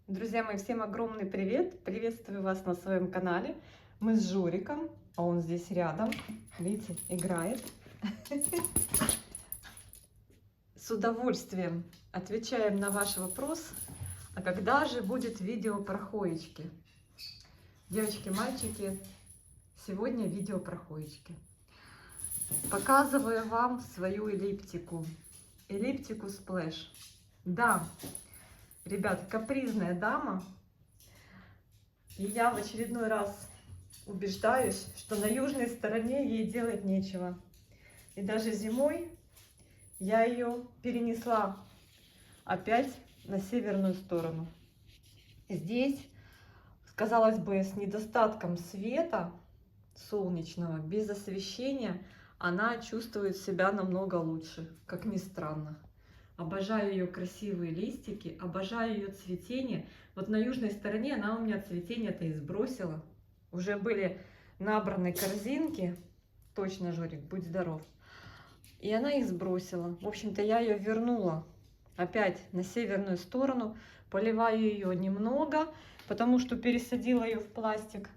Друзья мои, всем огромный привет! Приветствую вас на своем канале. Мы с Жориком, а он здесь рядом, видите, играет. С удовольствием отвечаем на ваш вопрос, а когда же будет видео про хоечки? Девочки, мальчики, сегодня видео про хоечки. Показываю вам свою эллиптику. Эллиптику Splash. Да, ребят, капризная дама. И я в очередной раз убеждаюсь, что на южной стороне ей делать нечего. И даже зимой я ее перенесла опять на северную сторону. Здесь, казалось бы, с недостатком света солнечного, без освещения, она чувствует себя намного лучше, как ни странно. Обожаю ее красивые листики, обожаю ее цветение. Вот на южной стороне она у меня цветение-то и сбросила. Уже были набраны корзинки. Точно, Жорик, будь здоров. И она их сбросила. В общем-то, я ее вернула опять на северную сторону. Поливаю ее немного, потому что пересадила ее в пластик.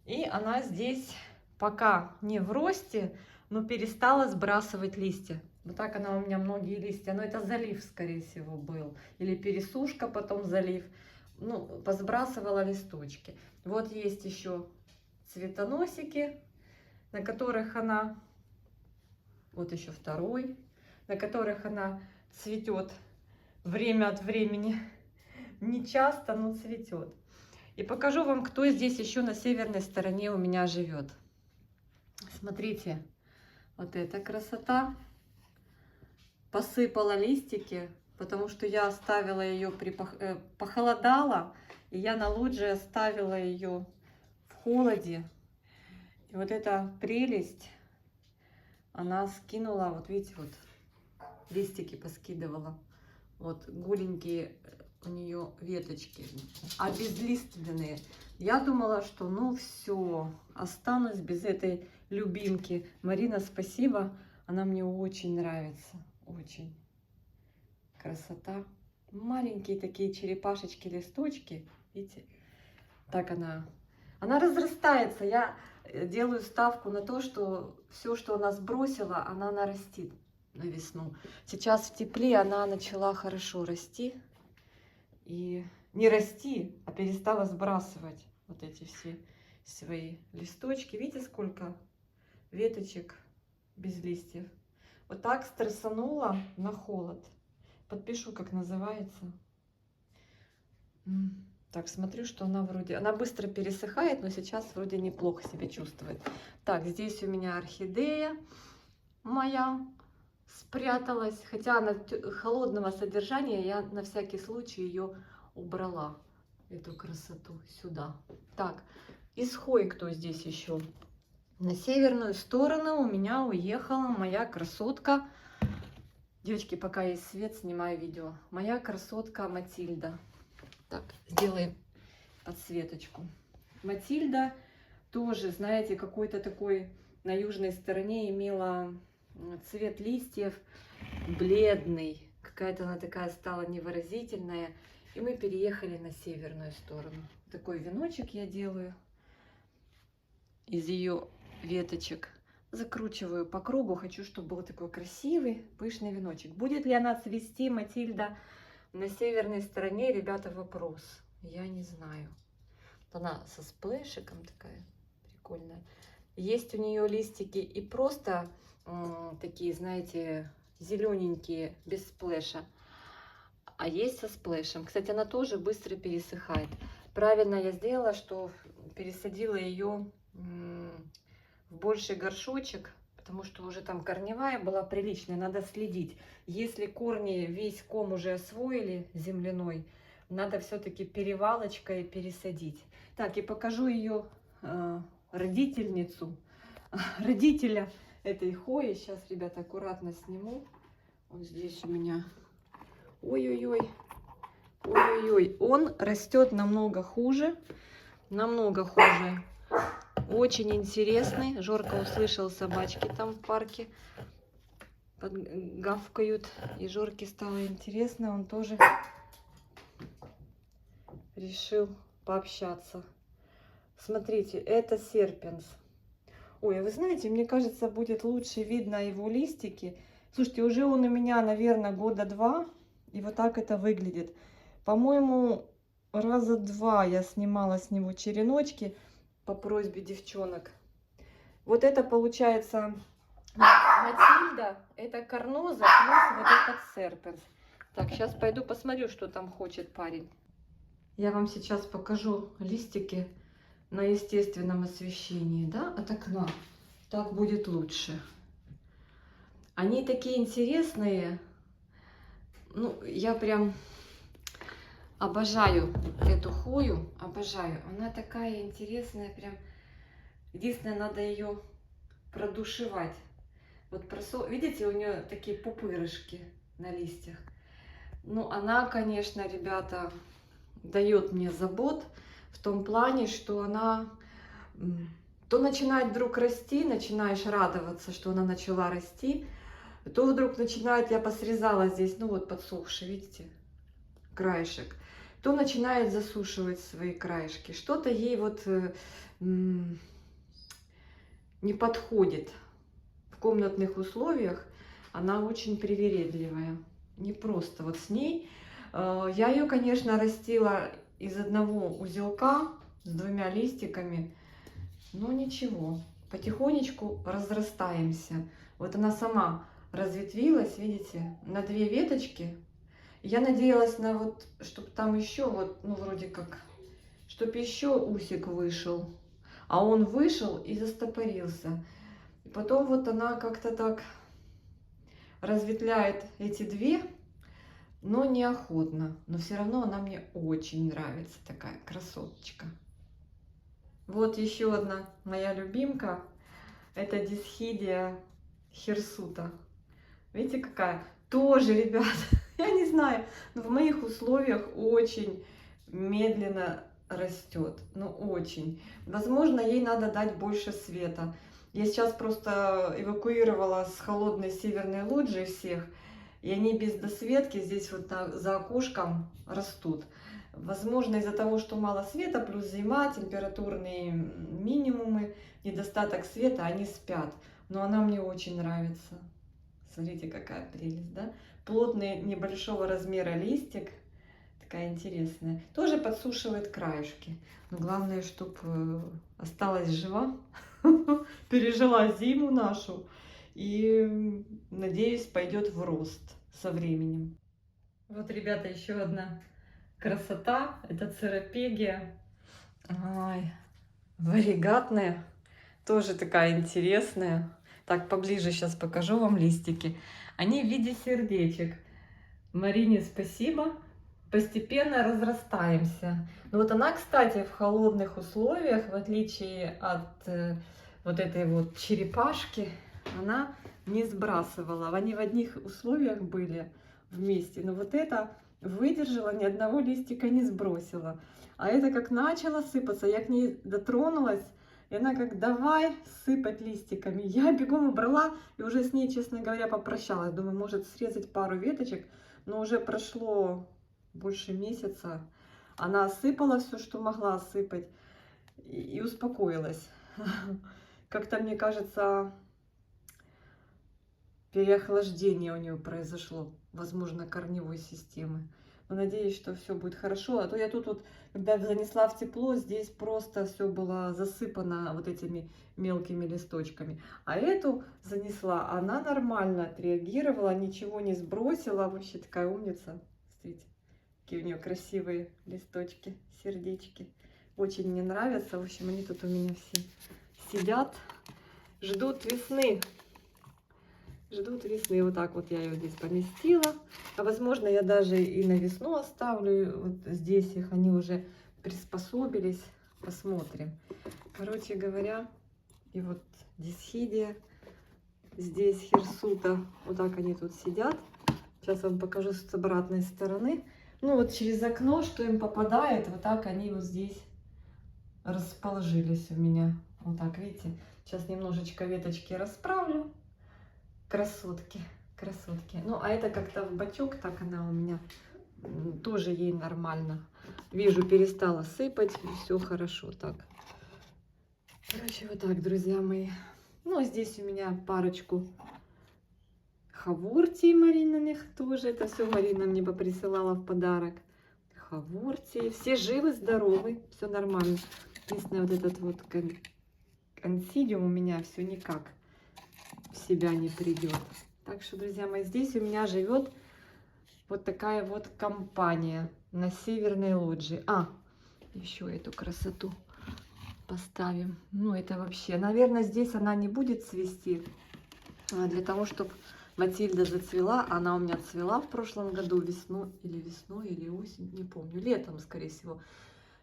И она здесь пока не в росте, но перестала сбрасывать листья. Вот так она у меня многие листья. Но это залив, скорее всего, был. Или пересушка, потом залив. Ну, посбрасывала листочки. Вот есть еще цветоносики, на которых она... Вот еще второй, на которых она цветет время от времени. Не часто, но цветет. И покажу вам, кто здесь еще на северной стороне у меня живет. Смотрите, вот эта красота. Посыпала листики, потому что я оставила ее, похолодало, и я на лоджии оставила ее в холоде. И вот эта прелесть, она скинула, вот видите, вот листики поскидывала. Вот голенькие у нее веточки, обезлиственные. Я думала, что ну все, останусь без этой любимки. Марина, спасибо, она мне очень нравится. Очень. Красота. Маленькие такие черепашечки, листочки. Видите? Так она разрастается. Я делаю ставку на то, что все, что она сбросила, она нарастит на весну. Сейчас в тепле она начала хорошо расти. И не расти, а перестала сбрасывать вот эти все свои листочки. Видите, сколько веточек без листьев. Вот так стрессанула на холод. Подпишу, как называется. Так, смотрю, что она вроде... Она быстро пересыхает, но сейчас вроде неплохо себя чувствует. Так, здесь у меня орхидея моя спряталась. Хотя она холодного содержания, я на всякий случай ее убрала. Эту красоту сюда. Так, из хой кто здесь еще? На северную сторону у меня уехала моя красотка. Девочки, пока есть свет, снимаю видео. Моя красотка Матильда. Так, сделаем подсветочку. Матильда тоже, знаете, какой-то такой на южной стороне имела цвет листьев бледный. Какая-то она такая стала невыразительная. И мы переехали на северную сторону. Такой веночек я делаю из ее веточек. Закручиваю по кругу. Хочу, чтобы был такой красивый, пышный веночек. Будет ли она цвести, Матильда, на северной стороне, ребята, вопрос. Я не знаю. Она со сплэшиком такая прикольная. Есть у нее листики и просто такие, знаете, зелененькие, без сплэша. А есть со сплэшем. Кстати, она тоже быстро пересыхает. Правильно я сделала, что пересадила ее в больший горшочек, потому что уже там корневая была приличная, надо следить. Если корни весь ком уже освоили земляной, надо все-таки перевалочкой пересадить. Так, и покажу ее родительницу, родителя этой хои. Сейчас, ребята, аккуратно сниму. Вот здесь у меня, ой-ой-ой, ой-ой-ой, он растет намного хуже, намного хуже. Очень интересный. Жорка услышал, собачки там в парке гавкают. И Жорке стало интересно. Он тоже решил пообщаться. Смотрите, это серпенс. Ой, а вы знаете, мне кажется, будет лучше видно его листики. Слушайте, уже он у меня, наверное, года 2, и вот так это выглядит. По-моему, раза 2 я снимала с него череночки по просьбе девчонок. Вот это получается Матильда, это Карноза, плюс вот этот серпенс. Так, сейчас пойду посмотрю, что там хочет парень. Я вам сейчас покажу листики на естественном освещении, да, от окна. Так будет лучше. Они такие интересные. Ну, я прям обожаю эту хою, обожаю. Она такая интересная, прям. Единственное, надо ее продушевать. Вот видите, у нее такие пупырышки на листьях. Ну, она, конечно, ребята, дает мне забот в том плане, что она то начинает вдруг расти, начинаешь радоваться, что она начала расти, то вдруг начинает, я посрезала здесь, ну вот подсохший, видите, краешек, то начинает засушивать свои краешки. Что-то ей вот не подходит. В комнатных условиях она очень привередливая. Не просто вот с ней. Я ее, конечно, растила из одного узелка с 2 листиками. Но ничего, потихонечку разрастаемся. Вот она сама разветвилась, видите, на 2 веточки. Я надеялась на вот, чтобы там еще вот, ну вроде как, чтобы еще усик вышел. А он вышел и застопорился. И потом вот она как-то так разветвляет эти 2, но неохотно. Но все равно она мне очень нравится, такая красоточка. Вот еще одна моя любимка. Это Дисхидия хирсута. Видите, какая? Тоже, ребят, я не знаю, но в моих условиях очень медленно растет. Ну, очень. Возможно, ей надо дать больше света. Я сейчас просто эвакуировала с холодной северной лоджии всех, и они без досветки здесь вот за окошком растут. Возможно, из-за того, что мало света, плюс зима, температурные минимумы, недостаток света, они спят. Но она мне очень нравится. Смотрите, какая прелесть, да? Плотный, небольшого размера листик. Такая интересная. Тоже подсушивает краешки. Но главное, чтобы осталась жива, пережила зиму нашу. И, надеюсь, пойдет в рост со временем. Вот, ребята, еще одна красота. Это церапегия. Ай, варигатная. Тоже такая интересная. Так, поближе сейчас покажу вам листики. Они в виде сердечек. Марине спасибо. Постепенно разрастаемся. Но вот она, кстати, в холодных условиях, в отличие от вот этой вот черепашки, она не сбрасывала. Они в одних условиях были вместе. Но вот эта выдержала, ни одного листика не сбросила. А это как начала сыпаться, я к ней дотронулась, и она как давай сыпать листиками. Я бегом убрала и уже с ней, честно говоря, попрощалась. Думаю, может срезать пару веточек, но уже прошло больше месяца. Она осыпала все, что могла осыпать, и успокоилась. Как-то, мне кажется, переохлаждение у нее произошло, возможно, корневой системы. Но надеюсь, что все будет хорошо. А то я тут вот, когда занесла в тепло, здесь просто все было засыпано вот этими мелкими листочками. А эту занесла, она нормально отреагировала, ничего не сбросила. Вообще такая умница. Смотрите, какие у нее красивые листочки, сердечки. Очень мне нравятся. В общем, они тут у меня все сидят, ждут весны. Ждут весны. Вот так вот я ее здесь поместила. А возможно, я даже и на весну оставлю. Вот здесь их, они уже приспособились. Посмотрим. Короче говоря, и вот Дисхидия, здесь хирсута. Вот так они тут сидят. Сейчас вам покажу с обратной стороны. Ну вот через окно, что им попадает, вот так они вот здесь расположились у меня. Вот так, видите. Сейчас немножечко веточки расправлю. Красотки, красотки. Ну, а это как-то в бочок, так она у меня тоже ей нормально. Вижу, перестала сыпать, все хорошо. Так. Короче, вот так, друзья мои. Ну, а здесь у меня парочку хавуртий маринаных тоже. Это все Марина мне поприсылала в подарок. Хавуртии. Все живы, здоровы, все нормально. Единственное, вот этот вот консилиум у меня все никак в себя не придет. Так что, друзья мои, здесь у меня живет вот такая вот компания на Северной лоджии. А, еще эту красоту поставим. Ну, это вообще, наверное, здесь она не будет цвести. Для того, чтобы Матильда зацвела. Она у меня цвела в прошлом году весной, или осень, не помню. Летом, скорее всего.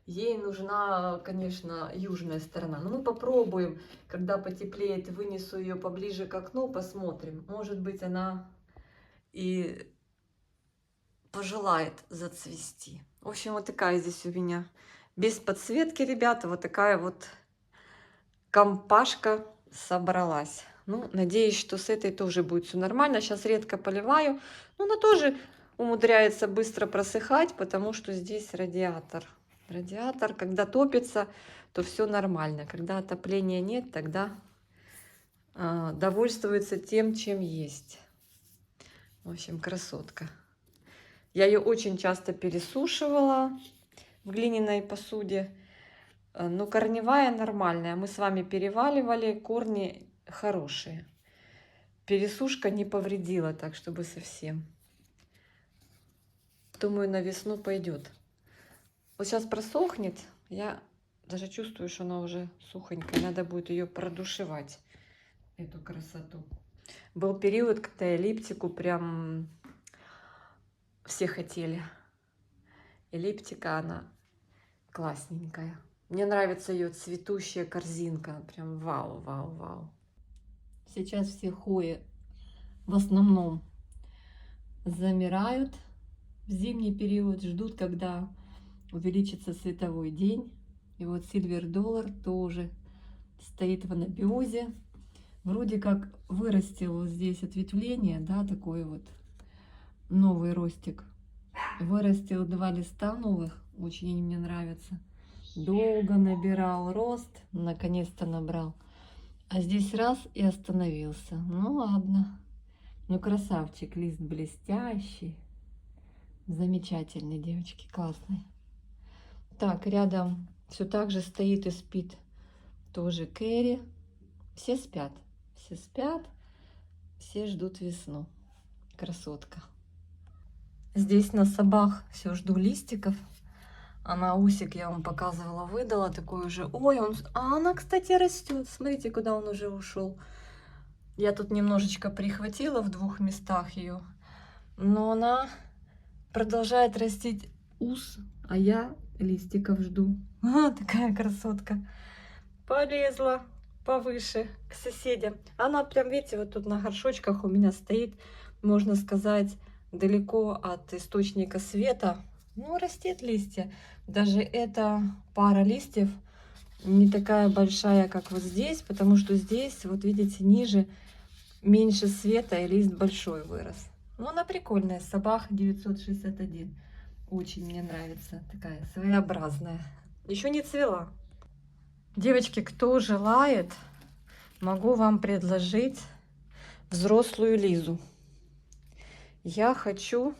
Ей нужна, конечно, южная сторона. Но мы попробуем, когда потеплеет, вынесу ее поближе к окну, посмотрим. Может быть, она и пожелает зацвести. В общем, вот такая здесь у меня без подсветки, ребята, вот такая вот компашка собралась. Ну, надеюсь, что с этой тоже будет все нормально. Сейчас редко поливаю, но она тоже умудряется быстро просыхать, потому что здесь радиатор. Радиатор, когда топится, то все нормально. Когда отопления нет, тогда довольствуется тем, чем есть. В общем, красотка. Я ее очень часто пересушивала в глиняной посуде. Но корневая нормальная. Мы с вами переваливали, корни хорошие. Пересушка не повредила, так чтобы совсем. Думаю, на весну пойдет. Вот сейчас просохнет. Я даже чувствую, что она уже сухонькая. Надо будет ее продушевать, эту красоту. Был период, когда эллиптику прям все хотели. Эллиптика, она классненькая. Мне нравится ее цветущая корзинка. Прям вау, вау, вау. Сейчас все хои в основном замирают в зимний период, ждут, когда увеличится световой день. И вот Silver Dollar тоже стоит в анабиозе. Вроде как вырастил вот здесь ответвление, да, такой вот новый ростик. Вырастил 2 листа новых, очень они мне нравятся. Долго набирал рост, наконец-то набрал. А здесь раз и остановился. Ну ладно. Ну красавчик, лист блестящий. Замечательный, девочки, классный. Так, рядом все так же стоит и спит тоже Кэрри. Все спят. Все спят. Все ждут весну. Красотка. Здесь на собах все жду листиков. Она усик, я вам показывала, выдала такой уже. Ой, а она, кстати, растет. Смотрите, куда он уже ушел. Я тут немножечко прихватила в 2 местах ее. Но она продолжает растить ус, а я листиков жду. Такая красотка. Полезла повыше к соседям. Она прям, видите, вот тут на горшочках у меня стоит, можно сказать, далеко от источника света. Ну, растет листья. Даже эта пара листьев не такая большая, как вот здесь, потому что здесь, вот видите, ниже меньше света, и лист большой вырос. Ну, она прикольная. Собака 961. Очень мне нравится. Такая своеобразная. Еще не цвела. Девочки, кто желает, могу вам предложить взрослую Лизу. Я хочу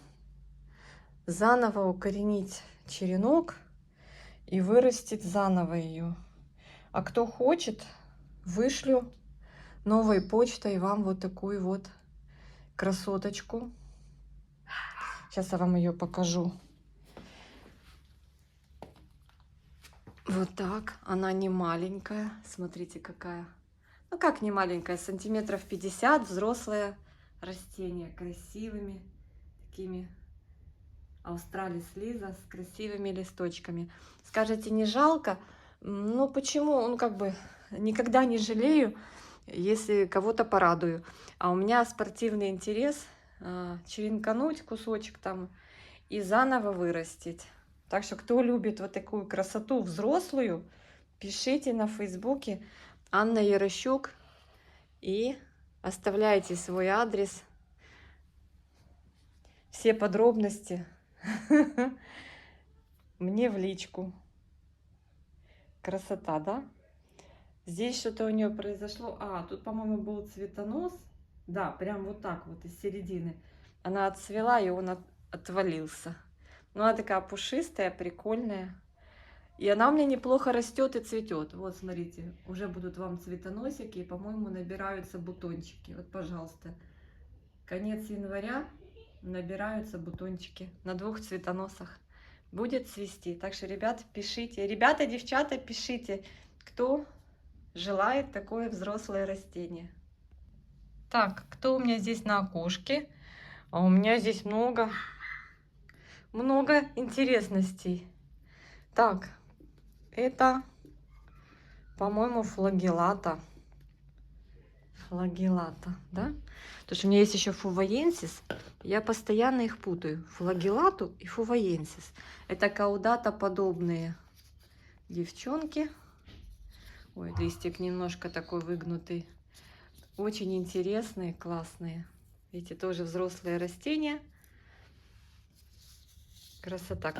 заново укоренить черенок и вырастить заново ее. А кто хочет, вышлю новой почтой вам вот такую вот красоточку. Сейчас я вам ее покажу. Вот так. Она не маленькая. Смотрите, какая. Ну как не маленькая, сантиметров 50, взрослое растение, красивыми такими Australis Lisa с красивыми листочками. Скажете, не жалко? Ну почему? Ну как бы никогда не жалею, если кого-то порадую. А у меня спортивный интерес черенкануть кусочек там и заново вырастить. Так что кто любит вот такую красоту взрослую, пишите на Фейсбуке Анна Ярощук и оставляйте свой адрес, все подробности. мне в личку. Красота, да? Здесь что-то у нее произошло. Тут, по-моему, был цветонос. Да, прям вот так вот из середины. Она отцвела, и он отвалился. Но она такая пушистая, прикольная. И она у меня неплохо растет и цветет. Вот, смотрите, уже будут вам цветоносики, и, по-моему, набираются бутончики. Вот, пожалуйста, конец января набираются бутончики на 2 цветоносах. Будет цвести. Так что, ребят, пишите. Ребята, девчата, пишите, кто желает такое взрослое растение. Так, кто у меня здесь на окошке? А у меня здесь много интересностей. Так, это, по-моему, флагеллата. Флагеллата, да? Потому что у меня есть еще фувоенсис. Я постоянно их путаю. Флагеллату и фувоенсис. Это каудата подобные девчонки. Ой, листик немножко такой выгнутый. Очень интересные, классные. Видите, тоже взрослые растения. Красота.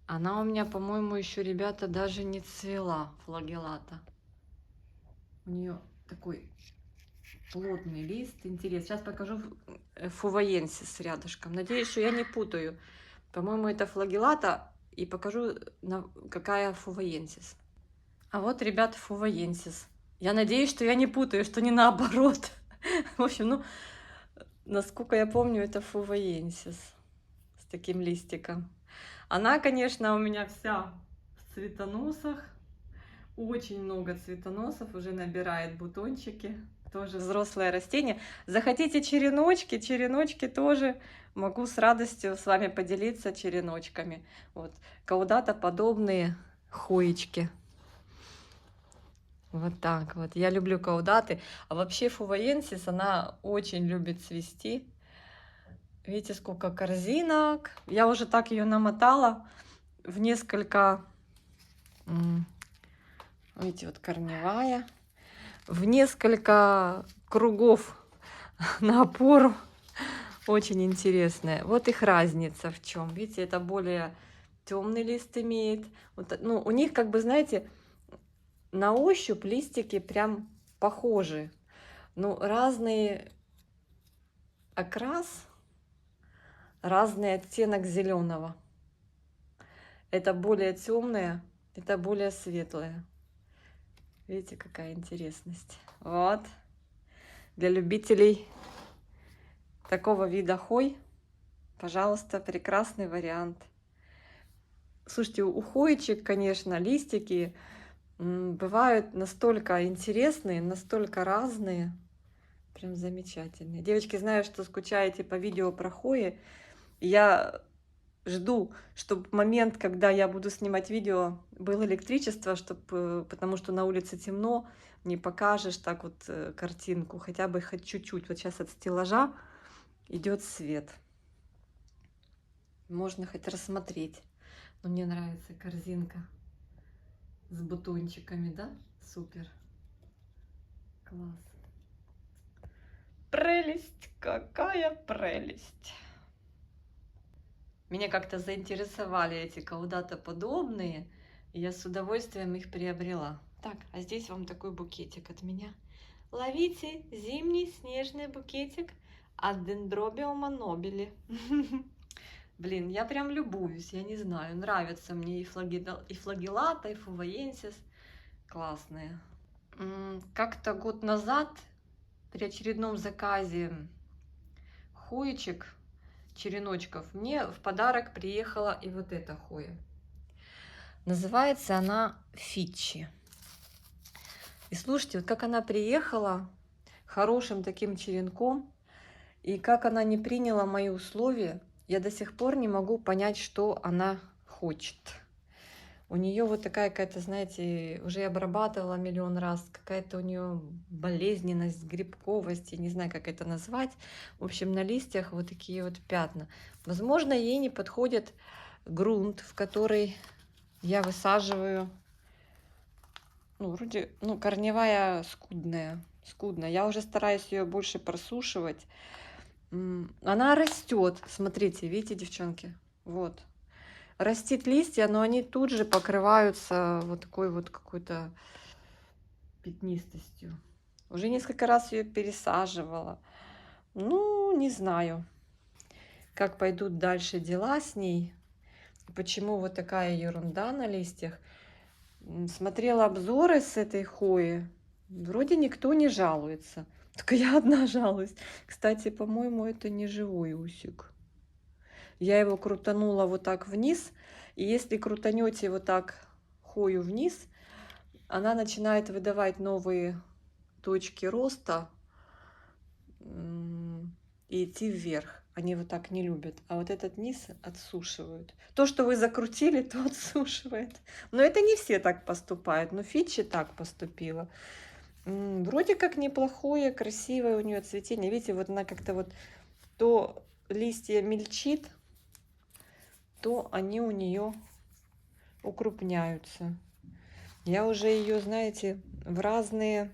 Она у меня, по-моему, еще, ребята, даже не цвела, флагеллата. У нее такой плотный лист. Интересно. Сейчас покажу фувоенсис рядышком. Надеюсь, что я не путаю. По-моему, это флагеллата. И покажу, какая фувоенсис. А вот, ребята, фувоенсис. Я надеюсь, что я не путаю, что не наоборот. В общем, ну, насколько я помню, это фувоенсис с таким листиком. Она, конечно, у меня вся в цветоносах. Очень много цветоносов, уже набирает бутончики. Тоже взрослое растение. Захотите череночки, череночки тоже могу с радостью с вами поделиться череночками. Вот, каудата подобные хоечки. Вот так вот. Я люблю каудаты. А вообще фувоенсис, она очень любит цвести. Видите, сколько корзинок. Я уже так ее намотала в несколько... Видите, вот корневая. В несколько кругов на опору. Очень интересная. Вот их разница в чем. Видите, это более темный лист имеет. Вот, ну, у них, как бы, знаете, на ощупь листики прям похожи. Ну, разный окрас, разный оттенок зеленого. Это более темное, это более светлое. Видите, какая интересность. Вот. Для любителей такого вида хой, пожалуйста, прекрасный вариант. Слушайте, у хоечек, конечно, листики бывают настолько интересные, настолько разные. Прям замечательные. Девочки, знаю, что скучаете по видео про хои. Я жду, чтобы момент, когда я буду снимать видео, было электричество, чтобы, потому что на улице темно, не покажешь так вот картинку, хотя бы хоть чуть-чуть. Вот сейчас от стеллажа идет свет. Можно хоть рассмотреть. Но мне нравится корзинка с бутончиками, да? Супер. Класс. Прелесть, какая прелесть. Меня как-то заинтересовали эти каудатоподобные, и я с удовольствием их приобрела. Так, а здесь вам такой букетик от меня. Ловите зимний снежный букетик от Dendrobium nobile. Блин, я прям любуюсь, я не знаю, нравятся мне и флагеллата, и фувоенсис. Классные. Как-то год назад при очередном заказе хоечек, череночков, мне в подарок приехала и вот эта хоя. Называется она Фичи. И слушайте, вот как она приехала хорошим таким черенком, и как она не приняла мои условия, я до сих пор не могу понять, что она хочет. У нее вот такая какая-то, знаете, уже я обрабатывала миллион раз, какая-то у нее болезненность, грибковость, я не знаю, как это назвать. В общем, на листьях вот такие вот пятна. Возможно, ей не подходит грунт, в который я высаживаю. Ну, вроде, ну, корневая скудная. Я уже стараюсь ее больше просушивать. Она растет, смотрите, видите, девчонки? Вот. растит листья, но они тут же покрываются вот такой вот какой-то пятнистостью. Уже несколько раз ее пересаживала. Ну, не знаю, как пойдут дальше дела с ней. Почему вот такая ерунда на листьях. Смотрела обзоры с этой хвои. Вроде никто не жалуется. Только я одна жалуюсь. Кстати, по-моему, это не живой усик. Я его крутанула вот так вниз. И если крутанете вот так хвою вниз, она начинает выдавать новые точки роста и идти вверх. Они вот так не любят. А вот этот низ отсушивают. То, что вы закрутили, то отсушивает. Но это не все так поступают. Но Фичи так поступила. Вроде как неплохое, красивое у нее цветение. Видите, вот она как-то вот то листья мельчит, то они у нее укрупняются. Я уже ее, знаете, в разные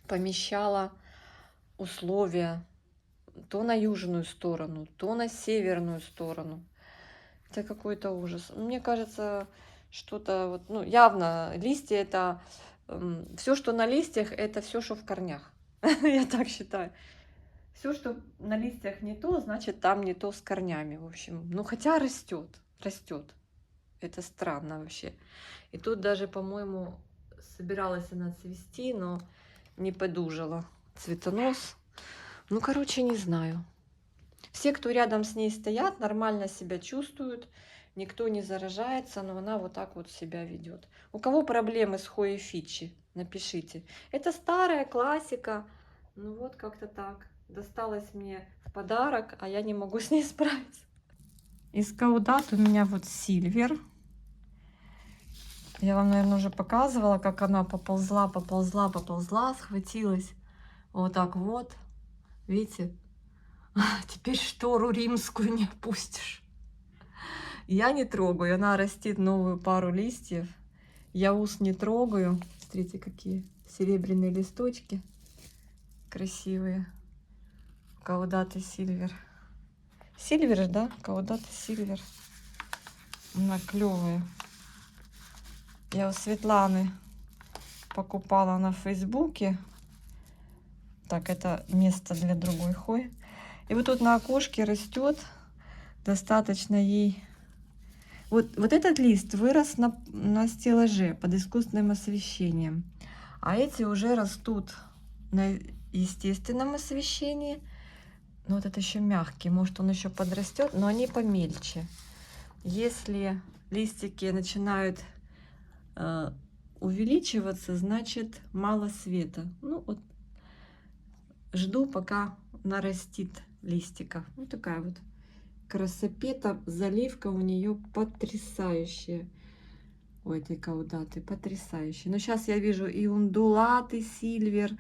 помещала условия. То на южную сторону, то на северную сторону. Это какой-то ужас. Мне кажется, что-то вот, ну, явно листья это все, что на листьях, это все, что в корнях. Я так считаю. Все, что на листьях не то, значит там не то с корнями, в общем. Ну, хотя растет, растет. Это странно вообще. И тут даже, по-моему, собиралась она цвести, но не подужала. Цветонос. Ну, короче, не знаю. Все, кто рядом с ней стоят, нормально себя чувствуют. Никто не заражается, но она вот так вот себя ведет. У кого проблемы с Хоей Фичи, напишите. Это старая классика. Ну вот как-то так. Досталась мне в подарок, а я не могу с ней справиться. Из каудат у меня вот Сильвер. Я вам, наверное, уже показывала, как она поползла, поползла, поползла, схватилась. Вот так вот. Видите? Теперь штору римскую не опустишь. Я не трогаю. Она растит новую пару листьев. Я ус не трогаю. Смотрите, какие серебряные листочки. Красивые. Каудаты Сильвер. Сильвер, да? Каудаты Сильвер. Она клевая. Я у Светланы покупала на Фейсбуке. Так, это место для другой хои. И вот тут на окошке растет. Достаточно ей. Вот этот лист вырос на стеллаже под искусственным освещением. А эти уже растут на естественном освещении. Но вот это еще мягкий. Может, он еще подрастет, но они помельче. Если листики начинают увеличиваться, значит мало света. Ну вот жду, пока нарастит листиков. Вот такая вот красопета, заливка у нее потрясающая. У этой каудаты потрясающая. Но сейчас я вижу и ундулаты Сильвер.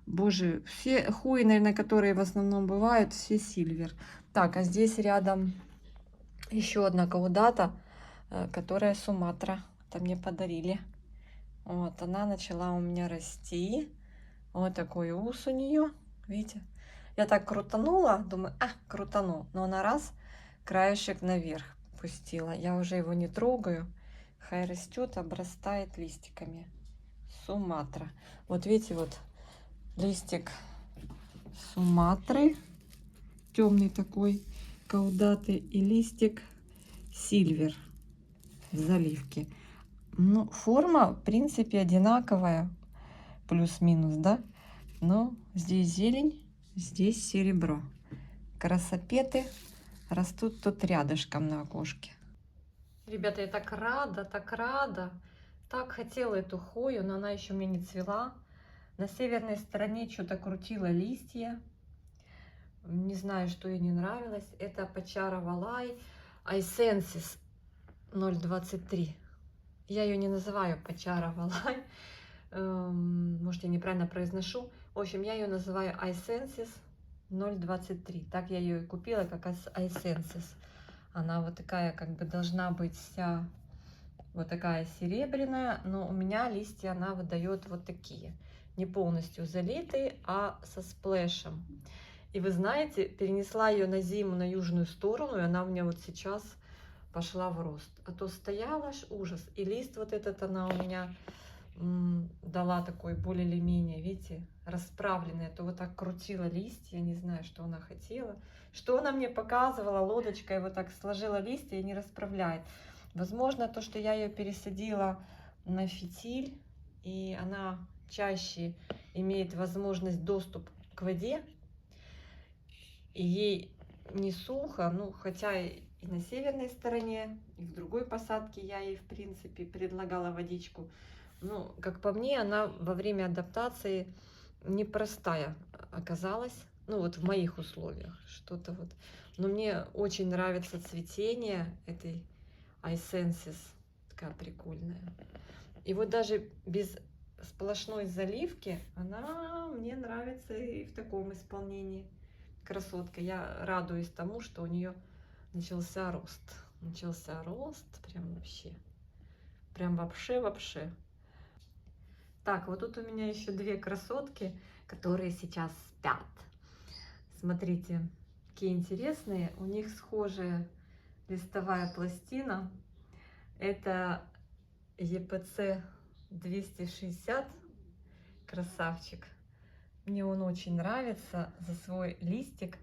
Боже, все хуи, наверное, которые в основном бывают, все Сильвер. Так, а здесь рядом еще одна каудата, которая Суматра. Это мне подарили. Вот, она начала у меня расти. Вот такой ус у нее. Видите? Я так крутанула, думаю, крутану. Но она раз, краешек наверх пустила. Я уже его не трогаю. Хай растет, обрастает листиками. Суматра. Вот видите, вот листик Суматры. Темный такой, каудатый. И листик Сильвер в заливке. Ну, форма, в принципе, одинаковая. Плюс-минус, да? Но здесь зелень, здесь серебро. Красопеты растут тут рядышком на окошке. Ребята, я так рада, так рада. Так хотела эту хою, но она еще мне не цвела. На северной стороне что-то крутила листья. Не знаю, что ей не нравилось. Это Пачара Валай Айсенсис 023. Я ее не называю Пачара Валай. Может, я неправильно произношу. В общем, я ее называю iSenses 023. Так я ее и купила, как iSenses. Она вот такая, как бы должна быть вся вот такая серебряная, но у меня листья она выдает вот такие. Не полностью залитые, а со сплэшем. И вы знаете, перенесла ее на зиму на южную сторону, и она у меня вот сейчас пошла в рост. А то стояла ж ужас. И лист вот этот она у меня дала такой более или менее, видите, расправленный. А то вот так крутила листья, я не знаю, что она хотела. Что она мне показывала, лодочкой вот так сложила листья и не расправляет. Возможно, то, что я ее пересадила на фитиль, и она чаще имеет возможность доступ к воде, и ей не сухо, ну, хотя и на северной стороне, и в другой посадке я ей, в принципе, предлагала водичку. Ну, как по мне, она во время адаптации непростая оказалась, ну, вот в моих условиях, что-то вот. Но мне очень нравится цветение этой iSenses, такая прикольная. И вот даже без сплошной заливки она мне нравится и в таком исполнении. Красотка. Я радуюсь тому, что у нее начался рост. Начался рост прям вообще. Прям вообще. Так, вот тут у меня еще две красотки, которые сейчас спят. Смотрите, какие интересные. У них схожая листовая пластина. Это EPC 260. Красавчик. Мне он очень нравится за свой листик.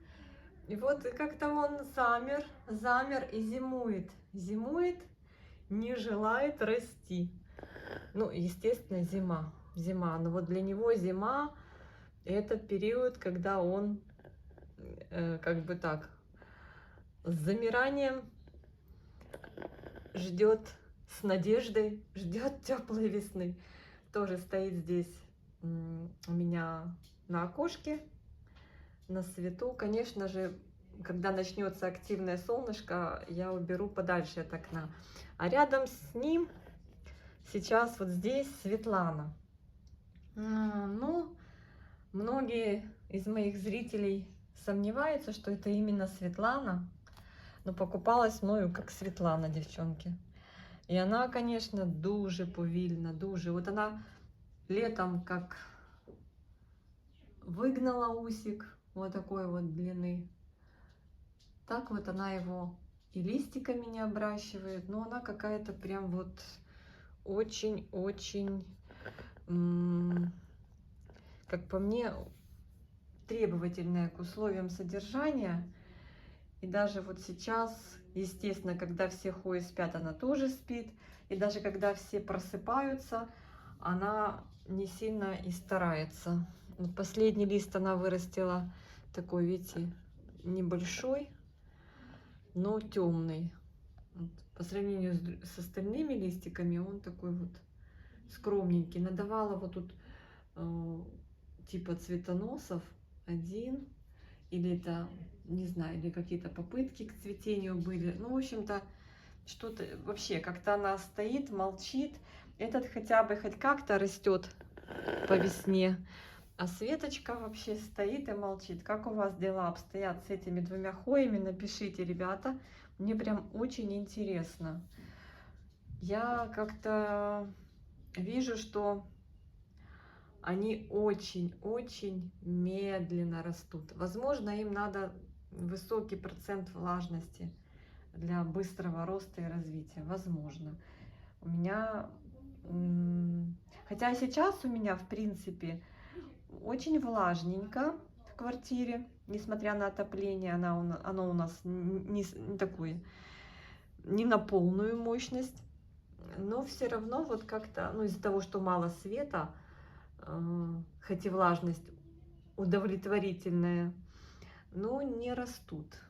И вот как-то он замер и зимует. Зимует, не желает расти. Ну, естественно, зима. Но вот для него зима — это период, когда он как бы так, с замиранием ждет, с надеждой ждет теплой весны. Тоже стоит здесь у меня на окошке, на свету. Конечно же, когда начнется активное солнышко, я уберу подальше от окна. А рядом с ним сейчас вот здесь Светлана. Ну, многие из моих зрителей сомневаются, что это именно Светлана, но покупалась мною как Светлана, девчонки. И она, конечно, дуже повільна, дуже. Вот она летом как выгнала усик вот такой вот длины, так вот она его и листиками не обращивает, но она какая-то прям вот очень-очень, как по мне, требовательная к условиям содержания. И даже вот сейчас, естественно, когда все хои спят, она тоже спит. И даже когда все просыпаются, она не сильно и старается. Вот последний лист она вырастила такой, видите, небольшой, но темный. Вот. По сравнению с остальными листиками он такой вот скромненький. Надавала вот тут типа цветоносов один, или это, не знаю, или какие-то попытки к цветению были. Ну, в общем-то, что-то вообще, как-то она стоит, молчит. Этот хотя бы хоть как-то растет по весне. А Светочка вообще стоит и молчит. Как у вас дела обстоят с этими двумя хоями? Напишите, ребята. Мне прям очень интересно. Я как-то вижу, что они очень-очень медленно растут. Возможно, им надо высокий процент влажности для быстрого роста и развития. Возможно. У меня... Хотя сейчас у меня, в принципе, очень влажненько в квартире. Несмотря на отопление, оно у нас не такое, не на полную мощность. Но все равно вот как-то, ну, из-за того, что мало света, хоть и влажность удовлетворительная, но не растут,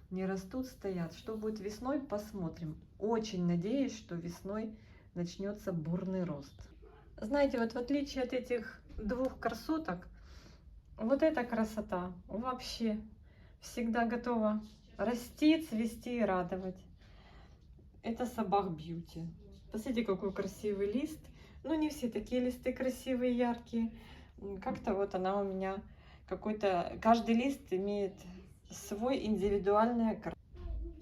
стоят. Что будет весной, посмотрим. Очень надеюсь, что весной начнется бурный рост. Знаете, вот в отличие от этих двух красоток, вот эта красота вообще всегда готова расти, цвести и радовать. Это Собах Бьюти. Посмотрите, какой красивый лист. Ну, не все такие листы красивые, яркие. Как-то вот она у меня какой-то... Каждый лист имеет свой индивидуальный окрас.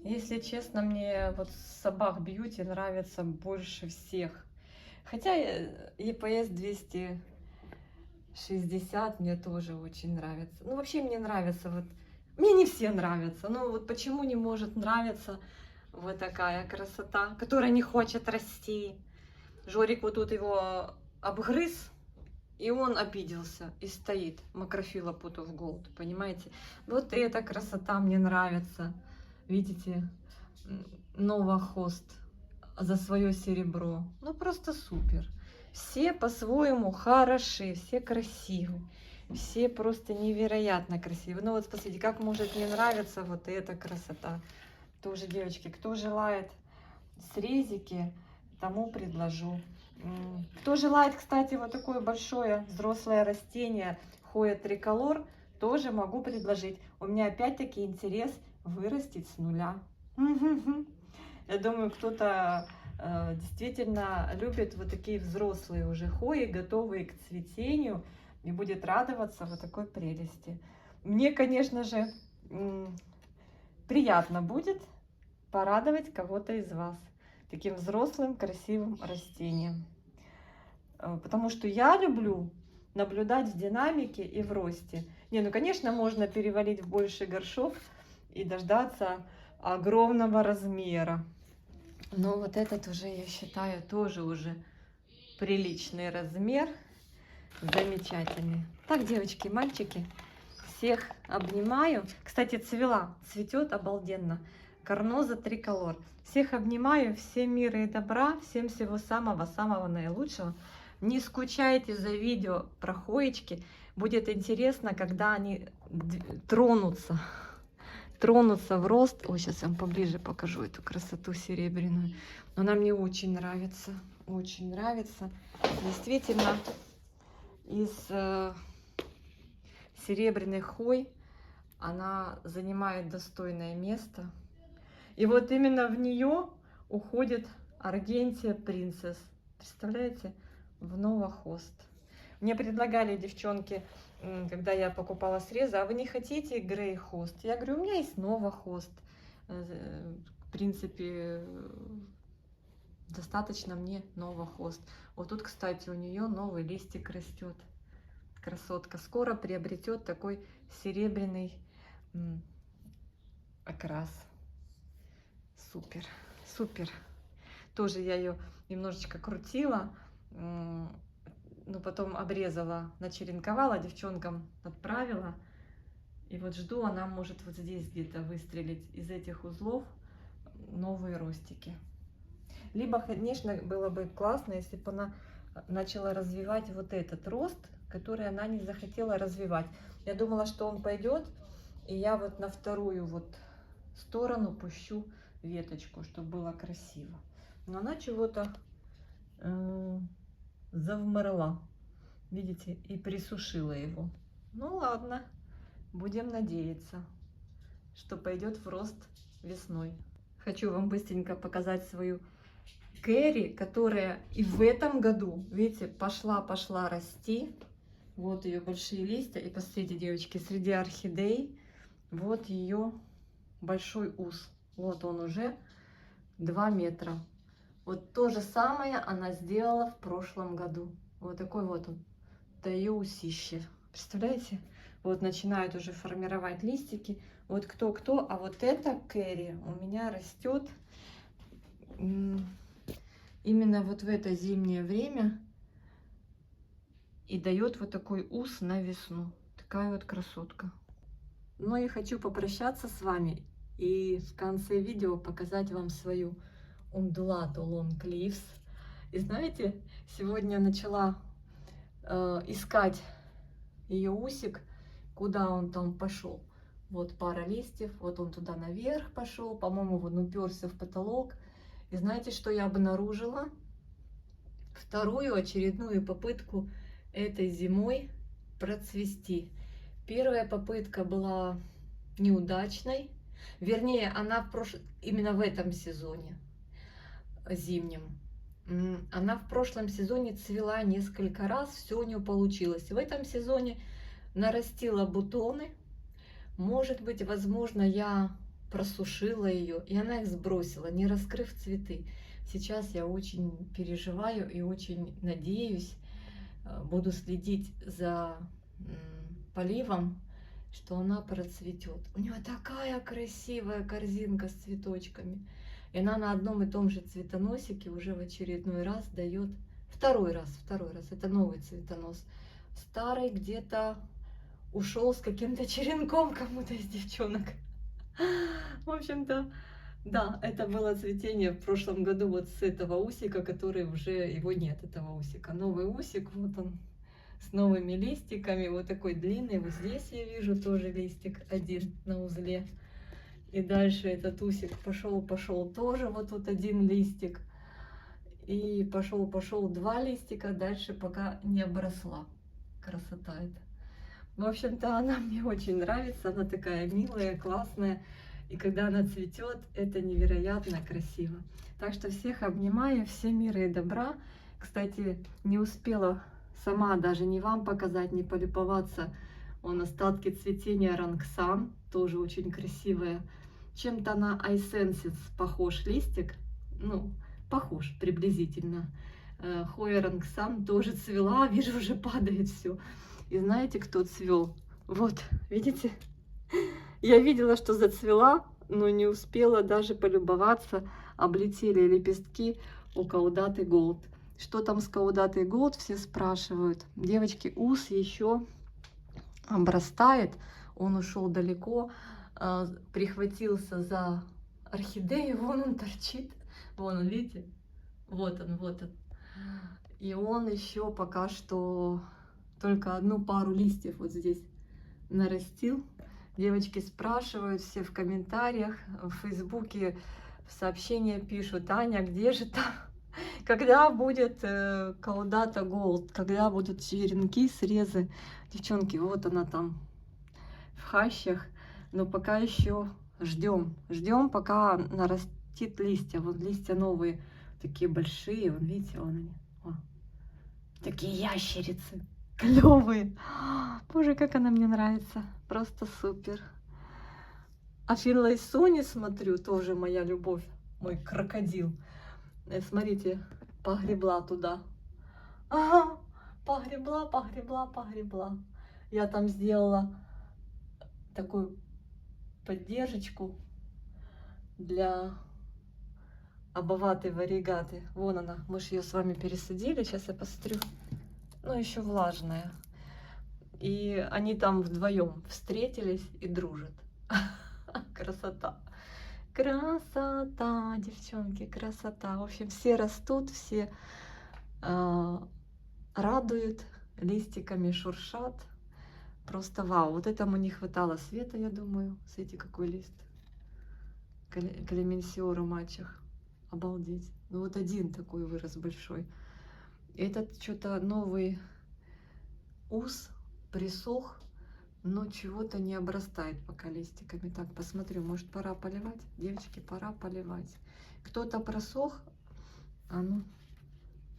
Если честно, мне вот Собах Бьюти нравится больше всех. Хотя EPS 260 мне тоже очень нравится. Ну, вообще мне нравится вот... Мне не все нравятся. Ну, вот почему не может нравиться Вот такая красота, которая не хочет расти. Жорик вот тут его обгрыз, и он обиделся и стоит. Макрофила Put of Gold, понимаете? Вот эта красота мне нравится. Видите, Nova Host за свое серебро. Ну просто супер. Все по-своему хороши, все красивы. Все просто невероятно красивы. Ну вот смотрите, как может не нравиться вот эта красота. Тоже, девочки, кто желает срезики, тому предложу. Кто желает, кстати, вот такое большое взрослое растение Хоя триколор, тоже могу предложить. У меня опять-таки интерес вырастить с нуля. Я думаю, кто-то действительно любит вот такие взрослые уже хои, готовые к цветению, и будет радоваться вот такой прелести. Мне, конечно же, приятно будет порадовать кого-то из вас таким взрослым красивым растением. Потому что я люблю наблюдать в динамике и в росте. Не, ну конечно, можно перевалить в больший горшок и дождаться огромного размера. Но вот этот уже, я считаю, тоже уже приличный размер. Замечательный. Так, девочки, мальчики, всех обнимаю. Кстати, цветет обалденно. Карноза триколор. Всех обнимаю, всем мира и добра, всем всего самого-самого наилучшего. Не скучайте за видео про хоечки. Будет интересно, когда они тронутся в рост. Ой, сейчас я вам поближе покажу эту красоту серебряную. Она мне очень нравится. Очень нравится. Действительно, из серебряных хой она занимает достойное место. И вот именно в нее уходит Аргентия Принцесс. Представляете? В Nova Host. Мне предлагали девчонки, когда я покупала срезы, а вы не хотите Grey Host? Я говорю, у меня есть Nova Host. В принципе, достаточно мне Nova Host. Вот тут, кстати, у нее новый листик растет. Красотка. Скоро приобретет такой серебряный окрас. Супер, супер. Тоже я ее немножечко крутила, но потом обрезала, начеренковала, девчонкам отправила. И вот жду, она может вот здесь где-то выстрелить из этих узлов новые ростики. Либо, конечно, было бы классно, если бы она начала развивать вот этот рост, который она не захотела развивать. Я думала, что он пойдет, и я вот на вторую вот сторону пущу веточку, чтобы было красиво. Но она чего-то завмерла, видите, и присушила его. Ну ладно, будем надеяться, что пойдет в рост весной. Хочу вам быстренько показать свою Кэрри, которая и в этом году, видите, пошла расти. Вот ее большие листья. И посмотрите, девочки, среди орхидей вот ее большой ус. Вот он уже 2 метра. Вот то же самое она сделала в прошлом году. Вот такой вот он. Это ее усище. Представляете? Вот начинают уже формировать листики. Вот кто-кто, а вот эта Кэрри у меня растет именно вот в это зимнее время и дает вот такой ус на весну. Такая вот красотка. Ну и хочу попрощаться с вами и в конце видео показать вам свою Undulato Long Leaves. И знаете, сегодня я начала искать ее усик, куда он там пошел. Вот пара листьев, вот он туда наверх пошел, по-моему, он уперся в потолок. И знаете, что я обнаружила? Вторую очередную попытку этой зимой процвести. Первая попытка была неудачной, вернее, она именно в этом сезоне зимнем. Она в прошлом сезоне цвела несколько раз, все у нее получилось. В этом сезоне нарастила бутоны. Может быть, возможно, я просушила ее, и она их сбросила, не раскрыв цветы. Сейчас я очень переживаю и очень надеюсь, буду следить за поливом, что она процветет. У нее такая красивая корзинка с цветочками. И она на одном и том же цветоносике уже в очередной раз дает, второй раз, это новый цветонос. Старый где-то ушел с каким-то черенком кому-то из девчонок. В общем-то, да, это было цветение в прошлом году вот с этого усика, который уже, его нет, этого усика. Новый усик, вот он, с новыми листиками, вот такой длинный. Вот здесь я вижу тоже листик один на узле. И дальше этот усик пошел тоже вот тут один листик. И пошел два листика, дальше пока не обросла. Красота это. В общем-то, она мне очень нравится, она такая милая, классная. И когда она цветет, это невероятно красиво. Так что всех обнимаю, всем мира и добра. Кстати, не успела сама даже не вам показать, не полюбоваться. Он остатки цветения Рангсан, тоже очень красивая. Чем-то на iSenses похож листик, ну, похож приблизительно. Хоя Рангсан тоже цвела, вижу, уже падает все. И знаете, кто цвел? Вот, видите? Я видела, что зацвела, но не успела даже полюбоваться. Облетели лепестки у Каудаты Голд. Что там с Каудатой Голд, все спрашивают. Девочки, ус еще обрастает. Он ушел далеко, прихватился за орхидею. Вон он торчит. Вон он, видите? Вот он, вот он. И он еще пока что только одну пару листьев вот здесь нарастил. Девочки спрашивают, все в комментариях, в Фейсбуке в сообщения пишут: Аня, где же там? Когда будет Каудата Голд? Когда будут черенки, срезы? Девчонки, вот она там в хащах. Но пока еще ждем. Ждем, пока нарастит листья. Вот листья новые, такие большие. Вон, видите, вон они. О, такие ящерицы. Клевые. Боже, как она мне нравится. Просто супер. А Финлайсони, смотрю, тоже моя любовь. Мой крокодил. Смотрите, погребла туда. Ага, погребла. Я там сделала такую поддержку для обоватой варигаты. Вон она. Мы же ее с вами пересадили. Сейчас я посмотрю. Ну, еще влажная. И они там вдвоем встретились и дружат. Красота. Красота, девчонки, красота. В общем, все растут, все радуют, листиками шуршат. Просто вау. Вот этому не хватало света, я думаю. Смотрите, какой лист. Клеменсиора мачех. Обалдеть. Ну вот один такой вырос большой. Этот что-то новый ус присох, но чего-то не обрастает пока листиками. Так, посмотрю, может, пора поливать? Девочки, пора поливать. Кто-то просох, а ну,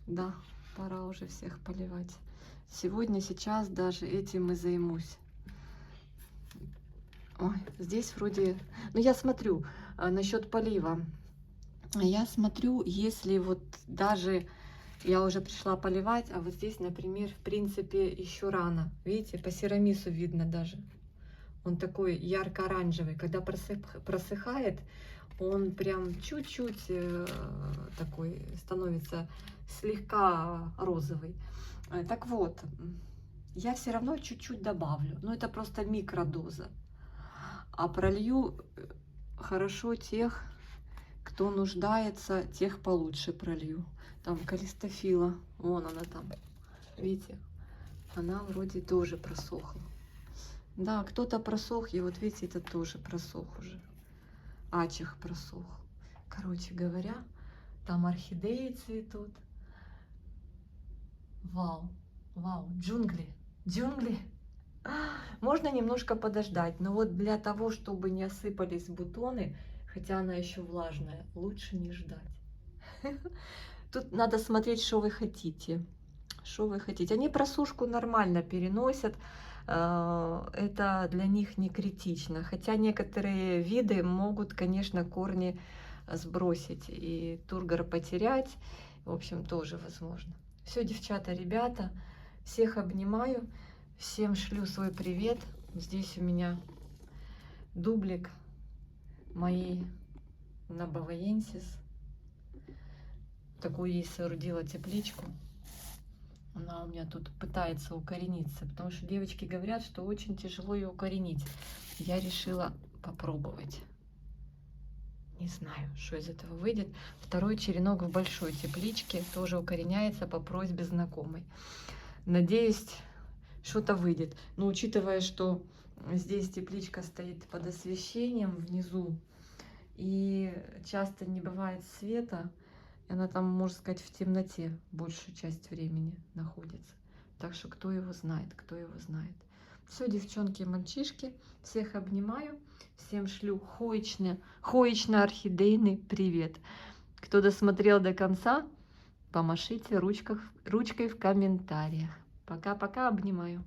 да, пора уже всех поливать. Сегодня, сейчас даже этим и займусь. Ой, здесь вроде... Ну, я смотрю насчет полива. Я смотрю, если вот даже... Я уже пришла поливать, а вот здесь, например, в принципе, еще рано. Видите, по серамису видно даже. Он такой ярко-оранжевый. Когда просыхает, он прям чуть-чуть такой становится слегка розовый. Так вот, я все равно чуть-чуть добавлю. Но это просто микродоза. А пролью хорошо тех, кто нуждается, тех получше пролью. Там калистофила, вон она там, видите, она вроде тоже просохла. Да, кто-то просох, и вот видите, это тоже просох уже. Ачех просох. Короче говоря, там орхидеи цветут. Вау, вау, джунгли, джунгли. Можно немножко подождать, но вот для того, чтобы не осыпались бутоны, хотя она еще влажная, лучше не ждать. Тут надо смотреть, что вы хотите. Что вы хотите. Они просушку нормально переносят. Это для них не критично. Хотя некоторые виды могут, конечно, корни сбросить и тургор потерять. В общем, тоже возможно. Все, девчата, ребята, всех обнимаю. Всем шлю свой привет. Здесь у меня дублик моей на Баваенсис. Такую ей соорудила тепличку. Она у меня тут пытается укорениться, потому что девочки говорят, что очень тяжело ее укоренить. Я решила попробовать. Не знаю, что из этого выйдет. Второй черенок в большой тепличке тоже укореняется по просьбе знакомой. Надеюсь, что-то выйдет. Но учитывая, что здесь тепличка стоит под освещением внизу, и часто не бывает света, она там, можно сказать, в темноте большую часть времени находится. Так что кто его знает, кто его знает. Все, девчонки и мальчишки, всех обнимаю. Всем шлю хоечно-орхидейный привет. Кто досмотрел до конца, помашите ручкой в комментариях. Пока-пока, обнимаю.